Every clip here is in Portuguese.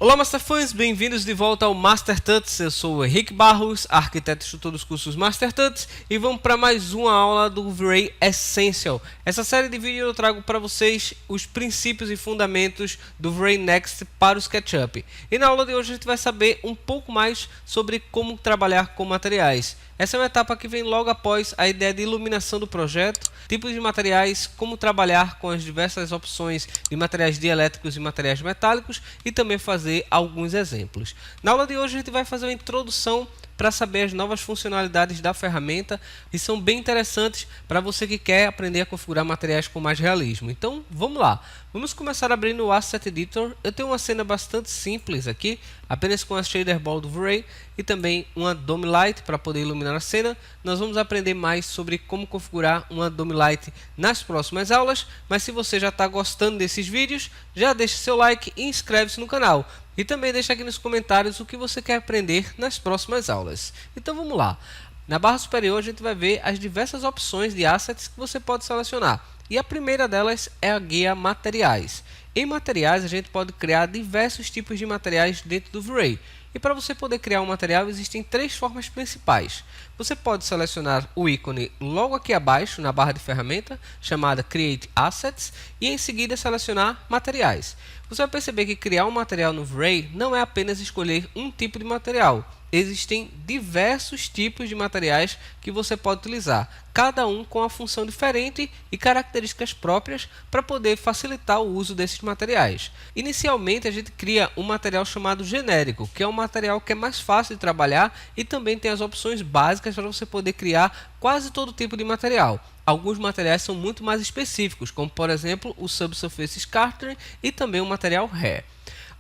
Olá, Masterfãs, bem-vindos de volta ao Master Tuts. Eu sou o Henrique Barros, arquiteto e instrutor dos cursos Master Tuts, e vamos para mais uma aula do V-Ray Essential. Essa série de vídeos eu trago para vocês os princípios e fundamentos do V-Ray Next para o SketchUp. E na aula de hoje a gente vai saber um pouco mais sobre como trabalhar com materiais. Essa é uma etapa que vem logo após a ideia de iluminação do projeto, tipos de materiais, como trabalhar com as diversas opções de materiais dielétricos e materiais metálicos e também fazer alguns exemplos. Na aula de hoje a gente vai fazer uma introdução para saber as novas funcionalidades da ferramenta e são bem interessantes para você que quer aprender a configurar materiais com mais realismo. Então vamos lá, vamos começar abrindo o Asset Editor. Eu tenho uma cena bastante simples aqui, apenas com a Shader Ball do V-Ray e também uma Dome Light para poder iluminar a cena. Nós vamos aprender mais sobre como configurar uma Dome Light nas próximas aulas, mas se você já está gostando desses vídeos, já deixa seu like e inscreve-se no canal. E também deixa aqui nos comentários o que você quer aprender nas próximas aulas. Então vamos lá. Na barra superior a gente vai ver as diversas opções de assets que você pode selecionar. E a primeira delas é a guia materiais. Em materiais a gente pode criar diversos tipos de materiais dentro do V-Ray. E para você poder criar um material existem três formas principais. Você pode selecionar o ícone logo aqui abaixo na barra de ferramenta, chamada Create Assets, e em seguida selecionar materiais. Você vai perceber que criar um material no V-Ray não é apenas escolher um tipo de material. Existem diversos tipos de materiais que você pode utilizar, cada um com uma função diferente e características próprias para poder facilitar o uso desses materiais. Inicialmente a gente cria um material chamado genérico, que é um material que é mais fácil de trabalhar e também tem as opções básicas para você poder criar quase todo tipo de material. Alguns materiais são muito mais específicos, como por exemplo o Subsurface Scattering e também o material Hair.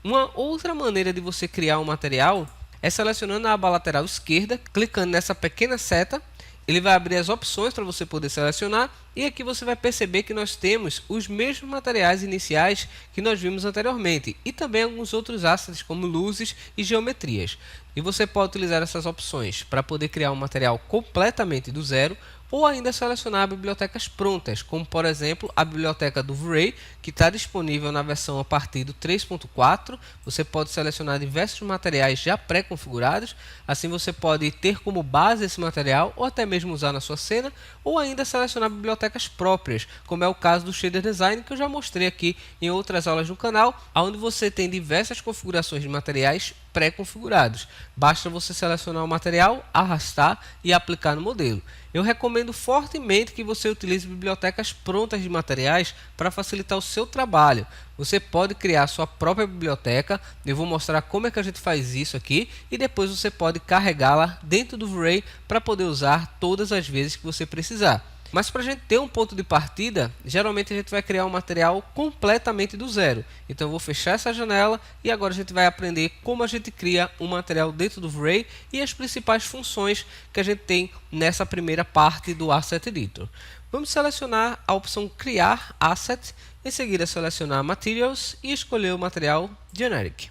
Uma outra maneira de você criar um material é selecionando a aba lateral esquerda, clicando nessa pequena seta, ele vai abrir as opções para você poder selecionar e aqui você vai perceber que nós temos os mesmos materiais iniciais que nós vimos anteriormente e também alguns outros assets como luzes e geometrias. E você pode utilizar essas opções para poder criar um material completamente do zero ou ainda selecionar bibliotecas prontas, como por exemplo a biblioteca do V-Ray, que está disponível na versão a partir do 3.4. Você pode selecionar diversos materiais já pré-configurados, assim você pode ter como base esse material ou até mesmo usar na sua cena, ou ainda selecionar bibliotecas próprias, como é o caso do Shader Design, que eu já mostrei aqui em outras aulas no canal, onde você tem diversas configurações de materiais pré-configurados. Basta você selecionar o material, arrastar e aplicar no modelo. Eu recomendo fortemente que você utilize bibliotecas prontas de materiais para facilitar o seu trabalho. Você pode criar sua própria biblioteca, eu vou mostrar como é que a gente faz isso aqui e depois você pode carregá-la dentro do V-Ray para poder usar todas as vezes que você precisar. Mas para a gente ter um ponto de partida, geralmente a gente vai criar um material completamente do zero. Então eu vou fechar essa janela e agora a gente vai aprender como a gente cria um material dentro do V-Ray e as principais funções que a gente tem nessa primeira parte do Asset Editor. Vamos selecionar a opção Criar Asset, em seguida selecionar Materials e escolher o material Generic.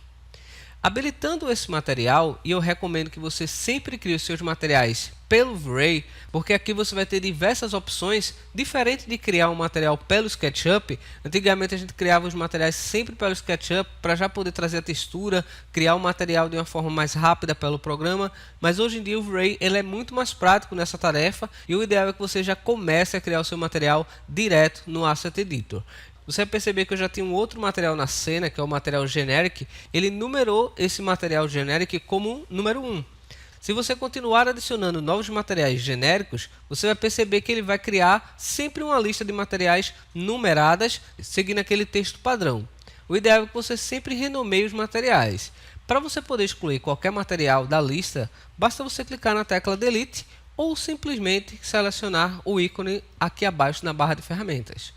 Habilitando esse material, e eu recomendo que você sempre crie os seus materiais pelo V-Ray, porque aqui você vai ter diversas opções, diferente de criar um material pelo SketchUp. Antigamente a gente criava os materiais sempre pelo SketchUp para já poder trazer a textura, criar um material de uma forma mais rápida pelo programa, mas hoje em dia o V-Ray ele é muito mais prático nessa tarefa e o ideal é que você já comece a criar o seu material direto no Asset Editor. Você vai perceber que eu já tenho um outro material na cena, que é o material Generic. Ele numerou esse material Generic como número 1. Se você continuar adicionando novos materiais genéricos, você vai perceber que ele vai criar sempre uma lista de materiais numeradas, seguindo aquele texto padrão. O ideal é que você sempre renomeie os materiais. Para você poder excluir qualquer material da lista, basta você clicar na tecla Delete ou simplesmente selecionar o ícone aqui abaixo na barra de ferramentas.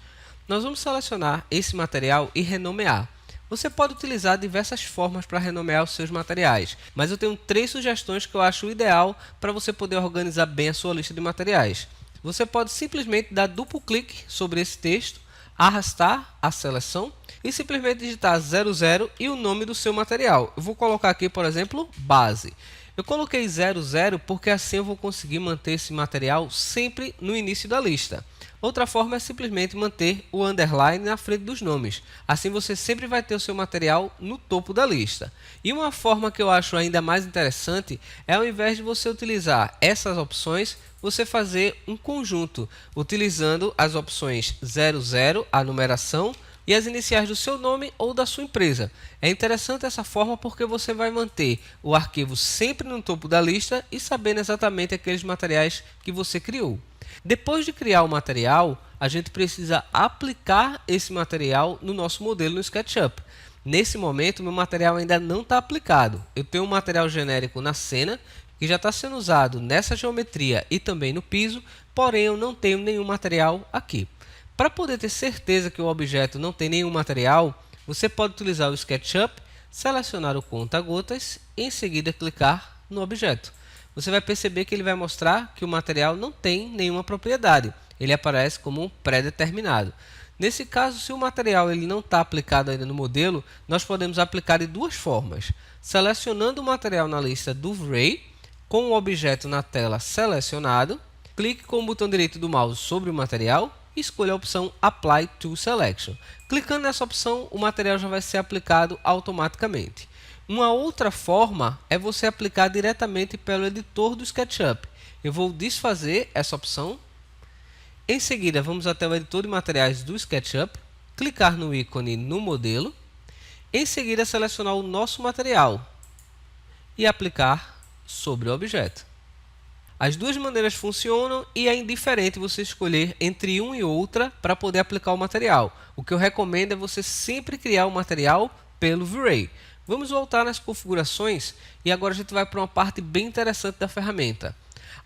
Nós vamos selecionar esse material e renomear. Você pode utilizar diversas formas para renomear os seus materiais, mas eu tenho 3 sugestões que eu acho ideal para você poder organizar bem a sua lista de materiais. Você pode simplesmente dar duplo clique sobre esse texto, arrastar a seleção e simplesmente digitar 00 e o nome do seu material. Eu vou colocar aqui, por exemplo, base. Eu coloquei 00 porque assim eu vou conseguir manter esse material sempre no início da lista. Outra forma é simplesmente manter o underline na frente dos nomes. Assim você sempre vai ter o seu material no topo da lista. E uma forma que eu acho ainda mais interessante é, ao invés de você utilizar essas opções, você fazer um conjunto, utilizando as opções 00, a numeração, e as iniciais do seu nome ou da sua empresa. É interessante essa forma porque você vai manter o arquivo sempre no topo da lista e sabendo exatamente aqueles materiais que você criou. Depois de criar o material, a gente precisa aplicar esse material no nosso modelo no SketchUp. Nesse momento, meu material ainda não está aplicado. Eu tenho um material genérico na cena, que já está sendo usado nessa geometria e também no piso, porém eu não tenho nenhum material aqui. Para poder ter certeza que o objeto não tem nenhum material, você pode utilizar o SketchUp, selecionar o conta-gotas e em seguida clicar no objeto. Você vai perceber que ele vai mostrar que o material não tem nenhuma propriedade. Ele aparece como pré-determinado. Nesse caso, se o material ele não está aplicado ainda no modelo, nós podemos aplicar de duas formas. Selecionando o material na lista do Ray, com o objeto na tela selecionado, clique com o botão direito do mouse sobre o material e escolha a opção Apply to Selection. Clicando nessa opção, o material já vai ser aplicado automaticamente. Uma outra forma é você aplicar diretamente pelo editor do SketchUp. Eu vou desfazer essa opção. Em seguida, vamos até o editor de materiais do SketchUp, clicar no ícone no modelo, em seguida selecionar o nosso material e aplicar sobre o objeto. As duas maneiras funcionam e é indiferente você escolher entre uma e outra para poder aplicar o material. O que eu recomendo é você sempre criar o material pelo V-Ray. Vamos voltar nas configurações e agora a gente vai para uma parte bem interessante da ferramenta.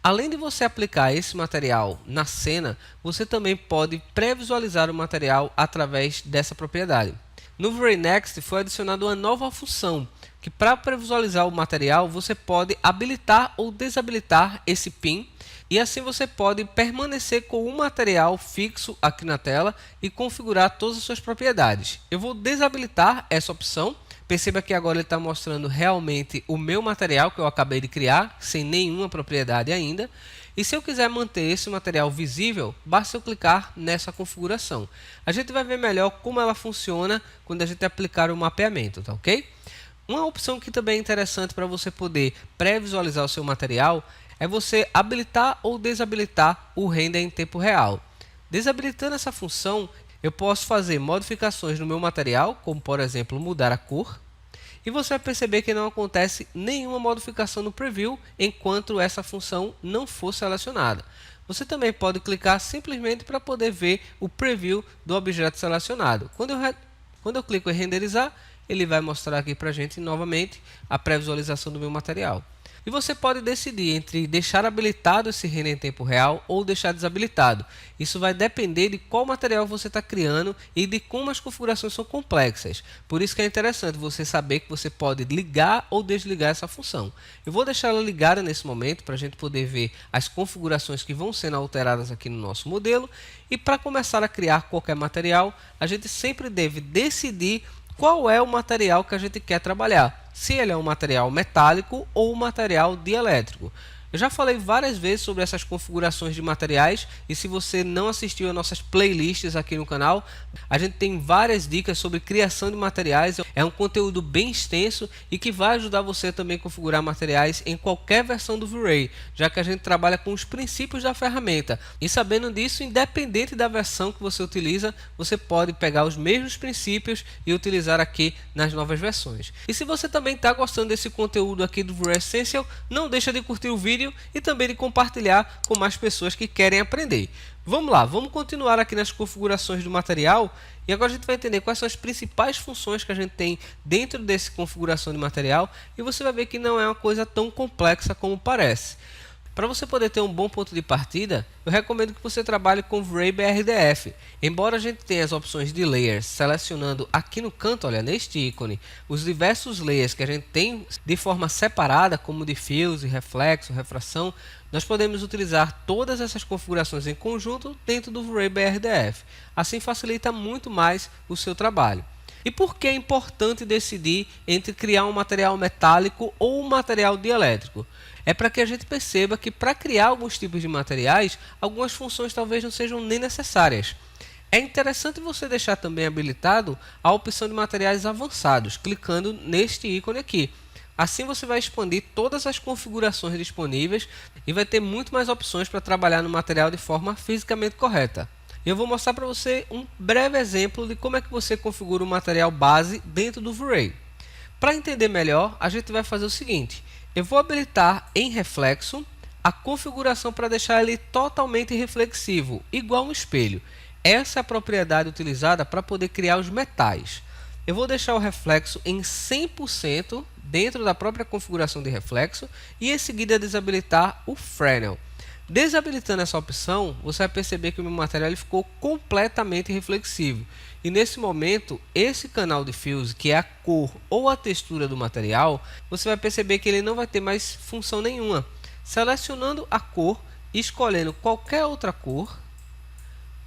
Além de você aplicar esse material na cena, você também pode pré-visualizar o material através dessa propriedade. No V-Ray Next foi adicionada uma nova função, que para pré-visualizar o material você pode habilitar ou desabilitar esse pin, e assim você pode permanecer com o material fixo aqui na tela e configurar todas as suas propriedades. Eu vou desabilitar essa opção. Perceba que agora ele está mostrando realmente o meu material que eu acabei de criar, sem nenhuma propriedade ainda. E se eu quiser manter esse material visível, basta eu clicar nessa configuração. A gente vai ver melhor como ela funciona quando a gente aplicar o mapeamento, tá ok? Uma opção que também é interessante para você poder pré-visualizar o seu material é você habilitar ou desabilitar o render em tempo real. Desabilitando essa função, eu posso fazer modificações no meu material, como por exemplo mudar a cor, e você vai perceber que não acontece nenhuma modificação no preview enquanto essa função não for selecionada. Você também pode clicar simplesmente para poder ver o preview do objeto selecionado. Quando eu clico em renderizar, ele vai mostrar aqui para a gente novamente a pré-visualização do meu material. E você pode decidir entre deixar habilitado esse render em tempo real ou deixar desabilitado. Isso vai depender de qual material você está criando e de como as configurações são complexas. Por isso que é interessante você saber que você pode ligar ou desligar essa função. Eu vou deixar ela ligada nesse momento para a gente poder ver as configurações que vão sendo alteradas aqui no nosso modelo. E para começar a criar qualquer material, a gente sempre deve decidir qual é o material que a gente quer trabalhar, se ele é um material metálico ou um material dielétrico. Eu já falei várias vezes sobre essas configurações de materiais e se você não assistiu a nossas playlists aqui no canal, a gente tem várias dicas sobre criação de materiais. É um conteúdo bem extenso e que vai ajudar você também a configurar materiais em qualquer versão do V-Ray, já que a gente trabalha com os princípios da ferramenta. E sabendo disso, independente da versão que você utiliza, você pode pegar os mesmos princípios e utilizar aqui nas novas versões. E se você também está gostando desse conteúdo aqui do V-Ray Essential, não deixa de curtir o vídeo e também de compartilhar com mais pessoas que querem aprender. Vamos lá, vamos continuar aqui nas configurações do material e agora a gente vai entender quais são as principais funções que a gente tem dentro dessa configuração de material e você vai ver que não é uma coisa tão complexa como parece. Para você poder ter um bom ponto de partida, eu recomendo que você trabalhe com V-Ray BRDF. Embora a gente tenha as opções de layers, selecionando aqui no canto, olha, neste ícone, os diversos layers que a gente tem de forma separada, como diffuse, reflexo, refração, nós podemos utilizar todas essas configurações em conjunto dentro do V-Ray BRDF. Assim facilita muito mais o seu trabalho. E por que é importante decidir entre criar um material metálico ou um material dielétrico? é para que a gente perceba que para criar alguns tipos de materiais, algumas funções talvez não sejam nem necessárias. É interessante você deixar também habilitado a opção de materiais avançados, clicando neste ícone aqui. Assim você vai expandir todas as configurações disponíveis e vai ter muito mais opções para trabalhar no material de forma fisicamente correta. Eu vou mostrar para você um breve exemplo de como é que você configura o material base dentro do V-Ray. Para entender melhor, a gente vai fazer o seguinte: eu vou habilitar em reflexo a configuração para deixar ele totalmente reflexivo, igual um espelho. Essa é a propriedade utilizada para poder criar os metais. Eu vou deixar o reflexo em 100% dentro da própria configuração de reflexo e em seguida desabilitar o Fresnel. Desabilitando essa opção, você vai perceber que o meu material ficou completamente reflexivo. E nesse momento, esse canal de fuse, que é a cor ou a textura do material, você vai perceber que ele não vai ter mais função nenhuma. Selecionando a cor e escolhendo qualquer outra cor,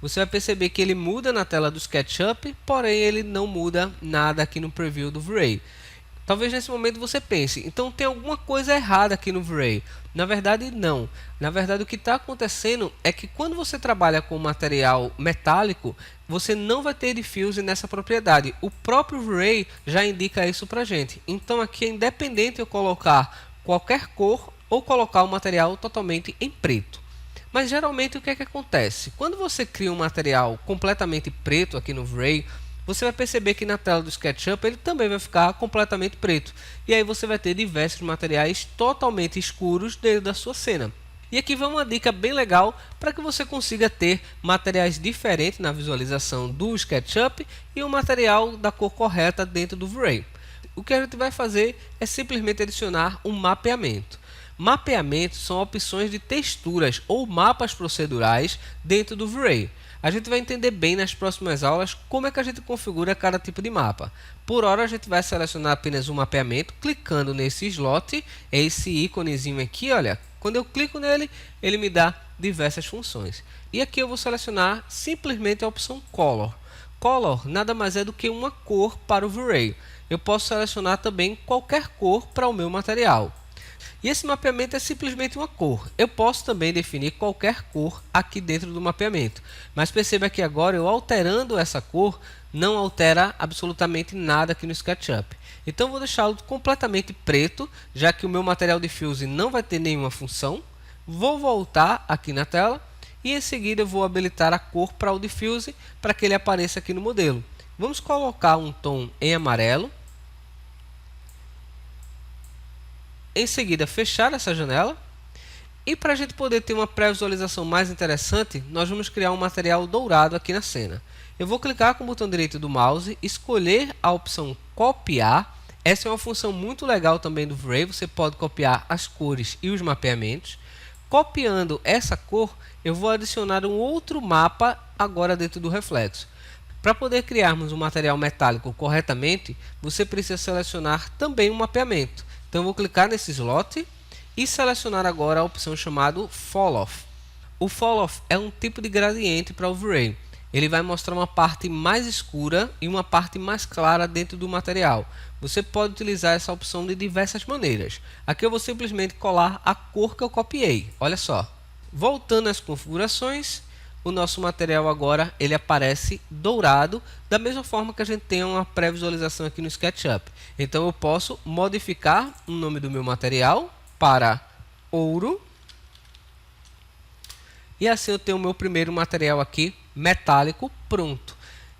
você vai perceber que ele muda na tela do SketchUp, porém ele não muda nada aqui no preview do V-Ray. Talvez nesse momento você pense, então tem alguma coisa errada aqui no V-Ray. Na verdade não. Na verdade o que está acontecendo é que quando você trabalha com material metálico, você não vai ter diffuse nessa propriedade. O próprio V-Ray já indica isso para a gente. Então aqui é independente eu colocar qualquer cor ou colocar o material totalmente em preto. Mas geralmente o que é que acontece? Quando você cria um material completamente preto aqui no V-Ray, você vai perceber que na tela do SketchUp ele também vai ficar completamente preto. E aí você vai ter diversos materiais totalmente escuros dentro da sua cena. E aqui vai uma dica bem legal para que você consiga ter materiais diferentes na visualização do SketchUp e o material da cor correta dentro do V-Ray. O que a gente vai fazer é simplesmente adicionar um mapeamento. Mapeamentos são opções de texturas ou mapas procedurais dentro do V-Ray. A gente vai entender bem nas próximas aulas como é que a gente configura cada tipo de mapa. Por hora a gente vai selecionar apenas um mapeamento, clicando nesse slot, esse íconezinho aqui, olha. Quando eu clico nele, ele me dá diversas funções. E aqui eu vou selecionar simplesmente a opção Color. Color nada mais é do que uma cor para o V-Ray. Eu posso selecionar também qualquer cor para o meu material. E esse mapeamento é simplesmente uma cor. Eu posso também definir qualquer cor aqui dentro do mapeamento. Mas perceba que agora eu alterando essa cor, não altera absolutamente nada aqui no SketchUp. Então vou deixá-lo completamente preto, já que o meu material diffuse não vai ter nenhuma função. Vou voltar aqui na tela e em seguida eu vou habilitar a cor para o diffuse para que ele apareça aqui no modelo. Vamos colocar um tom em amarelo. Em seguida, fechar essa janela. E para a gente poder ter uma pré-visualização mais interessante, nós vamos criar um material dourado aqui na cena. Eu vou clicar com o botão direito do mouse, escolher a opção copiar. Essa é uma função muito legal também do V-Ray, você pode copiar as cores e os mapeamentos. Copiando essa cor, eu vou adicionar um outro mapa agora dentro do reflexo. Para poder criarmos um material metálico corretamente, você precisa selecionar também um mapeamento. Então eu vou clicar nesse slot e selecionar agora a opção chamada Fall Off. O Fall Off é um tipo de gradiente para o V-Ray. Ele vai mostrar uma parte mais escura e uma parte mais clara dentro do material. Você pode utilizar essa opção de diversas maneiras. Aqui eu vou simplesmente colar a cor que eu copiei. Olha só. Voltando às configurações, o nosso material agora ele aparece dourado, da mesma forma que a gente tem uma pré-visualização aqui no SketchUp. Então eu posso modificar o nome do meu material para ouro. E assim eu tenho o meu primeiro material aqui metálico pronto.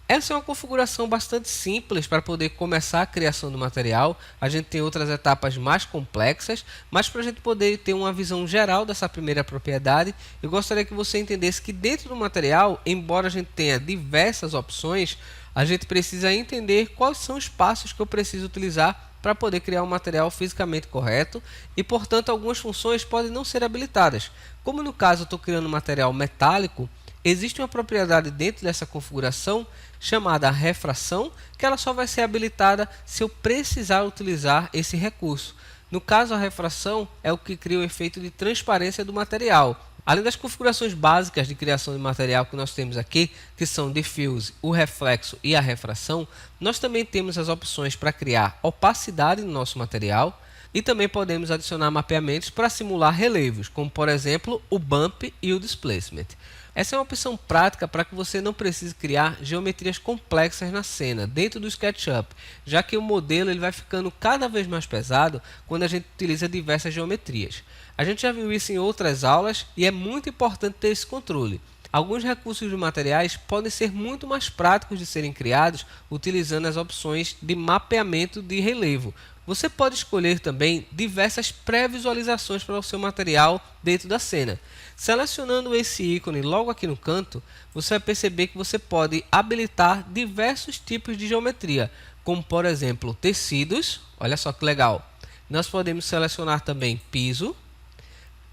Essa é uma configuração bastante simples para poder começar a criação do material. A gente tem outras etapas mais complexas, mas para a gente poder ter uma visão geral dessa primeira propriedade, eu gostaria que você entendesse que dentro do material, embora a gente tenha diversas opções, a gente precisa entender quais são os passos que eu preciso utilizar para poder criar um material fisicamente correto e, portanto, algumas funções podem não ser habilitadas. Como no caso eu estou criando um material metálico, existe uma propriedade dentro dessa configuração chamada refração, que ela só vai ser habilitada se eu precisar utilizar esse recurso. No caso, a refração é o que cria o efeito de transparência do material. Além das configurações básicas de criação de material que nós temos aqui, que são diffuse, o reflexo e a refração, nós também temos as opções para criar opacidade no nosso material, e também podemos adicionar mapeamentos para simular relevos, como por exemplo o Bump e o Displacement. Essa é uma opção prática para que você não precise criar geometrias complexas na cena dentro do SketchUp, já que o modelo ele vai ficando cada vez mais pesado quando a gente utiliza diversas geometrias. A gente já viu isso em outras aulas e é muito importante ter esse controle. Alguns recursos de materiais podem ser muito mais práticos de serem criados utilizando as opções de mapeamento de relevo. Você pode escolher também diversas pré-visualizações para o seu material dentro da cena. Selecionando esse ícone logo aqui no canto, você vai perceber que você pode habilitar diversos tipos de geometria, como por exemplo tecidos. Olha só que legal! Nós podemos selecionar também piso,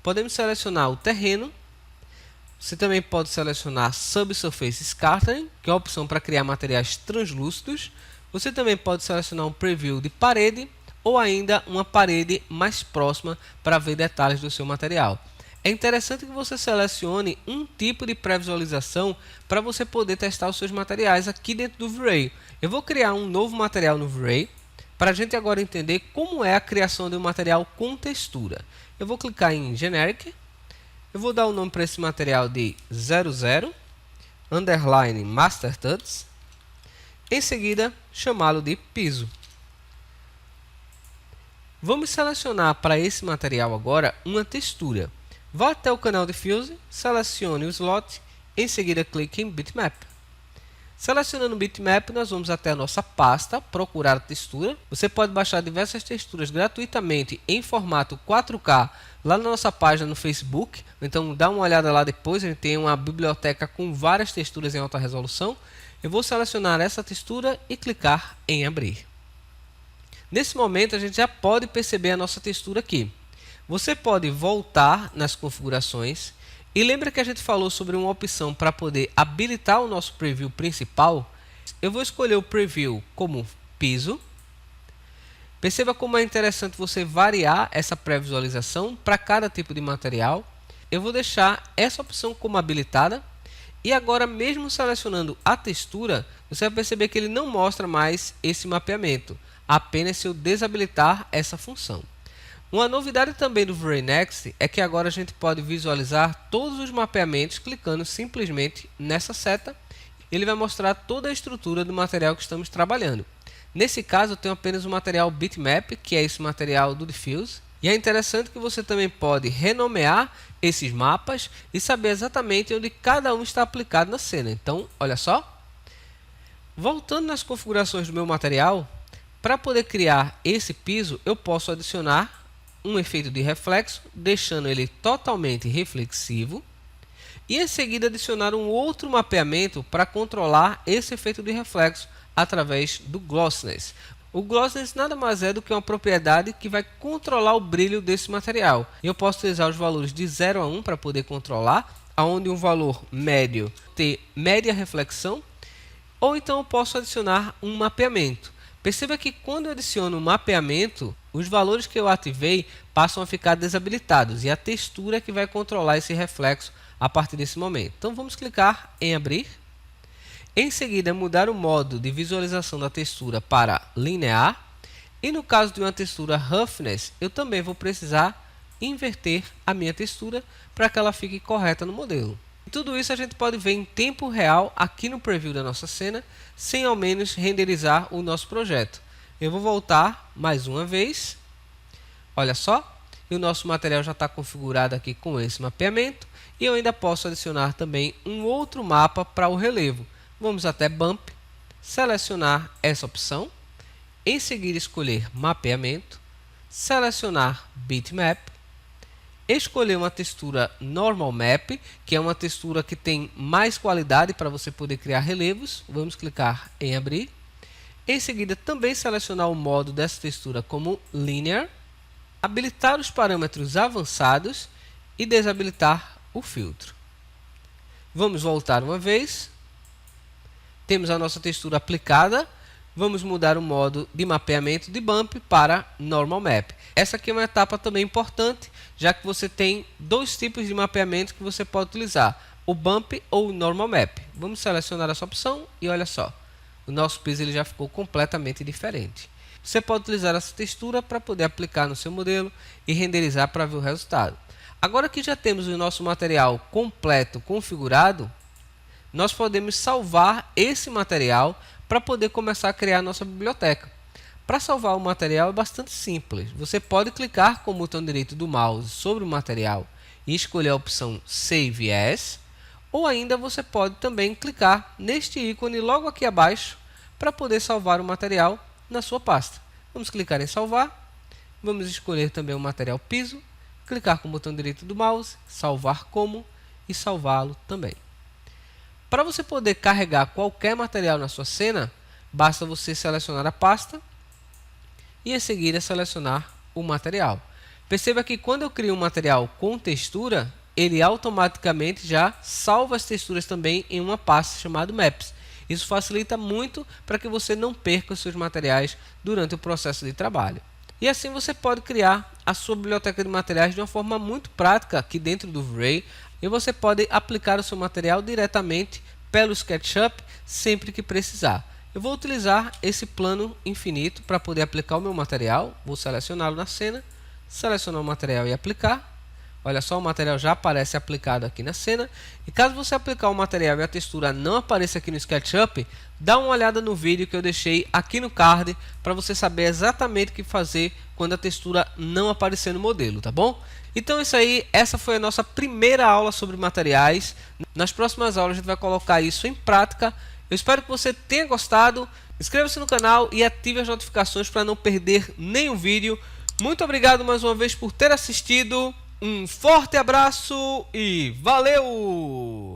podemos selecionar o terreno. Você também pode selecionar Subsurface Scattering, que é a opção para criar materiais translúcidos. Você também pode selecionar um preview de parede ou ainda uma parede mais próxima para ver detalhes do seu material. É interessante que você selecione um tipo de pré-visualização para você poder testar os seus materiais aqui dentro do V-Ray. Eu vou criar um novo material no V-Ray para a gente agora entender como é a criação de um material com textura. Eu vou clicar em Generic. Eu vou dar o nome para esse material de 00 underline Master Tuts. Em seguida, chamá-lo de piso. Vamos selecionar para esse material agora uma textura. Vá até o canal de Fuse, selecione o slot, em seguida clique em Bitmap. Selecionando o Bitmap, nós vamos até a nossa pasta, procurar a textura. Você pode baixar diversas texturas gratuitamente em formato 4K lá na nossa página no Facebook. Então dá uma olhada lá depois, a gente tem uma biblioteca com várias texturas em alta resolução. Eu vou selecionar essa textura e clicar em abrir. Nesse momento a gente já pode perceber a nossa textura aqui. Você pode voltar nas configurações e lembra que a gente falou sobre uma opção para poder habilitar o nosso preview principal. Eu vou escolher o preview como piso. Perceba como é interessante você variar essa pré-visualização para cada tipo de material. Eu vou deixar essa opção como habilitada. E agora, mesmo selecionando a textura, você vai perceber que ele não mostra mais esse mapeamento, apenas se eu desabilitar essa função. Uma novidade também do V-Ray Next é que agora a gente pode visualizar todos os mapeamentos clicando simplesmente nessa seta. Ele vai mostrar toda a estrutura do material que estamos trabalhando. Nesse caso, eu tenho apenas o material Bitmap, que é esse material do Diffuse. E é interessante que você também pode renomear esses mapas e saber exatamente onde cada um está aplicado na cena. Então, olha só. Voltando nas configurações do meu material, para poder criar esse piso, eu posso adicionar um efeito de reflexo, deixando ele totalmente reflexivo. E em seguida adicionar um outro mapeamento para controlar esse efeito de reflexo através do Glossiness. O Glossiness nada mais é do que uma propriedade que vai controlar o brilho desse material. Eu posso utilizar os valores de 0 a 1 para poder controlar, onde um valor médio ter média reflexão, ou então eu posso adicionar um mapeamento. Perceba que quando eu adiciono um mapeamento, os valores que eu ativei passam a ficar desabilitados e a textura é que vai controlar esse reflexo a partir desse momento. Então vamos clicar em abrir. Em seguida, mudar o modo de visualização da textura para linear. E no caso de uma textura roughness, eu também vou precisar inverter a minha textura para que ela fique correta no modelo. E tudo isso a gente pode ver em tempo real aqui no preview da nossa cena, sem ao menos renderizar o nosso projeto. Eu vou voltar mais uma vez. Olha só, e o nosso material já está configurado aqui com esse mapeamento. E eu ainda posso adicionar também um outro mapa para o relevo. Vamos até Bump, selecionar essa opção, em seguida escolher mapeamento, selecionar Bitmap, escolher uma textura Normal Map, que é uma textura que tem mais qualidade para você poder criar relevos. Vamos clicar em abrir. Em seguida também selecionar o modo dessa textura como Linear, habilitar os parâmetros avançados e desabilitar o filtro. Vamos voltar uma vez. Temos a nossa textura aplicada. Vamos mudar o modo de mapeamento de Bump para Normal Map. Essa aqui é uma etapa também importante, já que você tem dois tipos de mapeamento que você pode utilizar, o Bump ou o Normal Map. Vamos selecionar essa opção e olha só, o nosso piso ele já ficou completamente diferente. você pode utilizar essa textura para poder aplicar no seu modelo e renderizar para ver o resultado. Agora que já temos o nosso material completo configurado, nós podemos salvar esse material para poder começar a criar a nossa biblioteca. Para salvar o material é bastante simples. Você pode clicar com o botão direito do mouse sobre o material e escolher a opção Save As, ou ainda você pode também clicar neste ícone logo aqui abaixo para poder salvar o material na sua pasta. Vamos clicar em salvar, vamos escolher também o material piso, clicar com o botão direito do mouse, salvar como e salvá-lo também. Para você poder carregar qualquer material na sua cena, basta você selecionar a pasta e em seguida selecionar o material. Perceba que quando eu crio um material com textura, ele automaticamente já salva as texturas também em uma pasta chamada Maps. Isso facilita muito para que você não perca os seus materiais durante o processo de trabalho. E assim você pode criar a sua biblioteca de materiais de uma forma muito prática aqui dentro do V-Ray, e você pode aplicar o seu material diretamente pelo SketchUp sempre que precisar. Eu vou utilizar esse plano infinito para poder aplicar o meu material. Vou selecioná-lo na cena, selecionar o material e aplicar. Olha só, o material já aparece aplicado aqui na cena. E caso você aplicar o material e a textura não apareça aqui no SketchUp, dá uma olhada no vídeo que eu deixei aqui no card para você saber exatamente o que fazer quando a textura não aparecer no modelo, tá bom? Então é isso aí, essa foi a nossa primeira aula sobre materiais. Nas próximas aulas a gente vai colocar isso em prática. Eu espero que você tenha gostado. Inscreva-se no canal e ative as notificações para não perder nenhum vídeo. Muito obrigado mais uma vez por ter assistido. Um forte abraço e valeu!